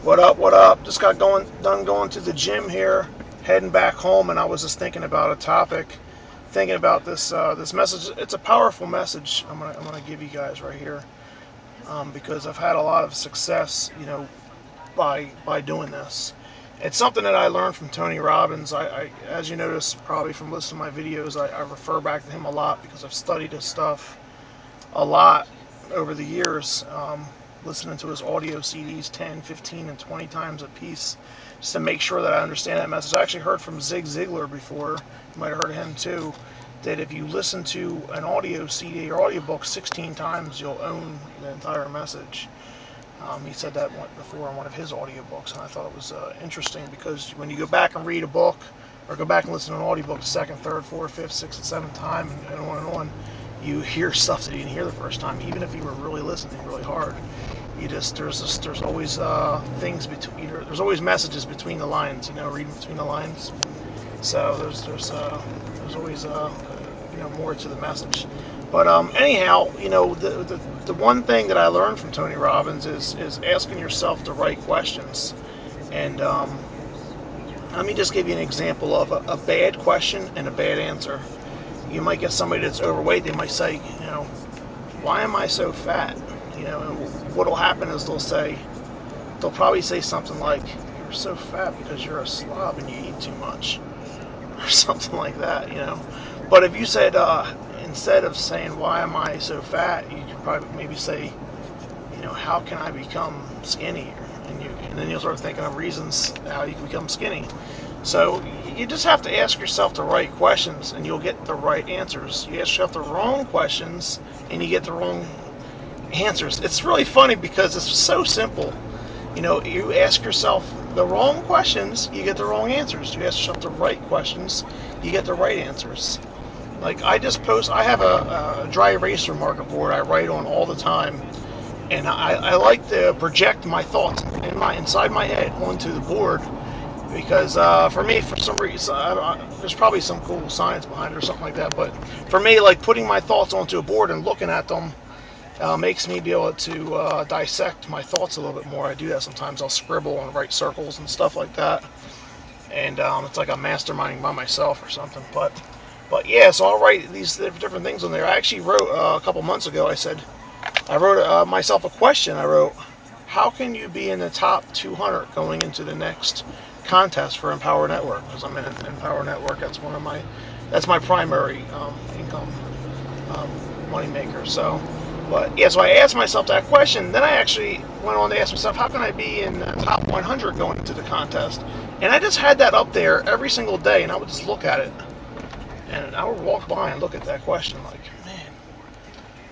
What up? What up? Just got done going to the gym here, heading back home, and I was just thinking about a topic, thinking about this message. It's a powerful message. I'm gonna give you guys right here, because I've had a lot of success, by doing this. It's something that I learned from Tony Robbins. As you notice probably from listening to my videos, I refer back to him a lot because I've studied his stuff a lot over the years, listening to his audio CDs 10, 15, and 20 times a piece just to make sure that I understand that message. I actually heard from Zig Ziglar before, you might have heard of him too, that if you listen to an audio CD or audiobook 16 times, you'll own the entire message. He said that before in one of his audiobooks, and I thought it was interesting because when you go back and read a book or go back and listen to an audiobook the second, third, fourth, fifth, sixth, and seventh time, and on, you hear stuff that you didn't hear the first time, even if you were really listening really hard. There's always things between. There's always messages between the lines. Reading between the lines. So there's always more to the message. But anyhow, the one thing that I learned from Tony Robbins is asking yourself the right questions. And let me just give you an example of a bad question and a bad answer. You might get somebody that's overweight. They might say, why am I so fat? And what'll happen is they'll probably say something like, you're so fat because you're a slob and you eat too much, or something like that. But if you said, instead of saying, why am I so fat, you could probably maybe say, how can I become skinny? And then you'll start thinking of reasons how you can become skinny. So you just have to ask yourself the right questions and you'll get the right answers. You ask yourself the wrong questions and you get the wrong answers. It's really funny because it's so simple. You ask yourself the wrong questions, you get the wrong answers. You ask yourself the right questions, you get the right answers. Like I have a dry eraser marker board I write on all the time, and I like to project my thoughts inside my head onto the board because for me, for some reason, there's probably some cool science behind it or something like that. But for me, like putting my thoughts onto a board and looking at them makes me be able to dissect my thoughts a little bit more. I do that sometimes. I'll scribble and write circles and stuff like that, and it's like I'm masterminding by myself or something. But yeah, so I'll write these different things on there. I actually wrote a couple months ago. I wrote myself a question. I wrote, how can you be in the top 200 going into the next contest for Empower Network? Because I'm in Empower Network. That's my primary income um, moneymaker. So I asked myself that question. Then I actually went on to ask myself, how can I be in the top 100 going into the contest? And I just had that up there every single day, and I would just look at it, and I would walk by and look at that question, like, man.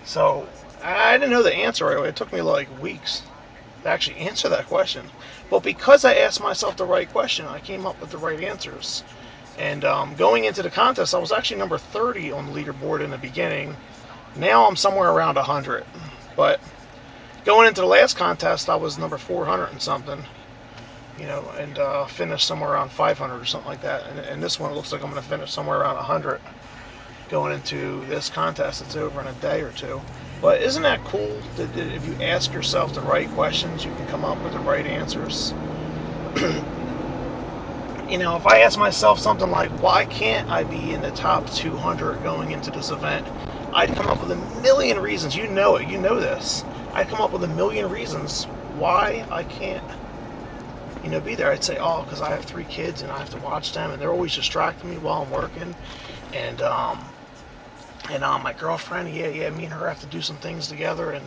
So I didn't know the answer right away. It took me like weeks to actually answer that question. But because I asked myself the right question, I came up with the right answers. And going into the contest, I was actually number 30 on the leaderboard in the beginning. Now I'm somewhere around 100. But going into the last contest, I was number 400 and something, and finished somewhere around 500 or something like that. And this one, it looks like I'm going to finish somewhere around 100 going into this contest. It's over in a day or two. But isn't that cool that if you ask yourself the right questions, you can come up with the right answers? If I ask myself something like, why can't I be in the top 200 going into this event? I'd come up with a million reasons. You know it. You know this. I'd come up with a million reasons why I can't, be there. I'd say, oh, because I have 3 kids and I have to watch them and they're always distracting me while I'm working. And my girlfriend, yeah, me and her have to do some things together, and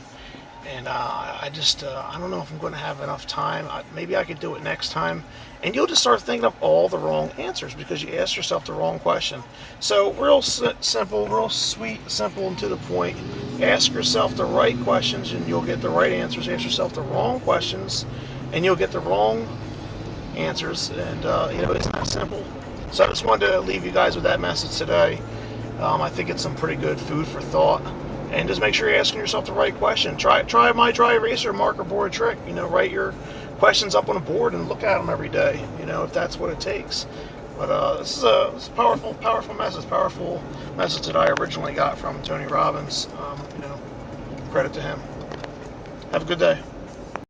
I don't know if I'm going to have enough time. Maybe I could do it next time. And you'll just start thinking of all the wrong answers because you asked yourself the wrong question. So real simple, real sweet, simple, and to the point. Ask yourself the right questions and you'll get the right answers. Ask yourself the wrong questions and you'll get the wrong answers. And, it's that simple. So I just wanted to leave you guys with that message today. I think it's some pretty good food for thought. And just make sure you're asking yourself the right question. Try my dry eraser marker board trick. Write your questions up on a board and look at them every day. If that's what it takes. But this is a powerful message that I originally got from Tony Robbins. Credit to him. Have a good day.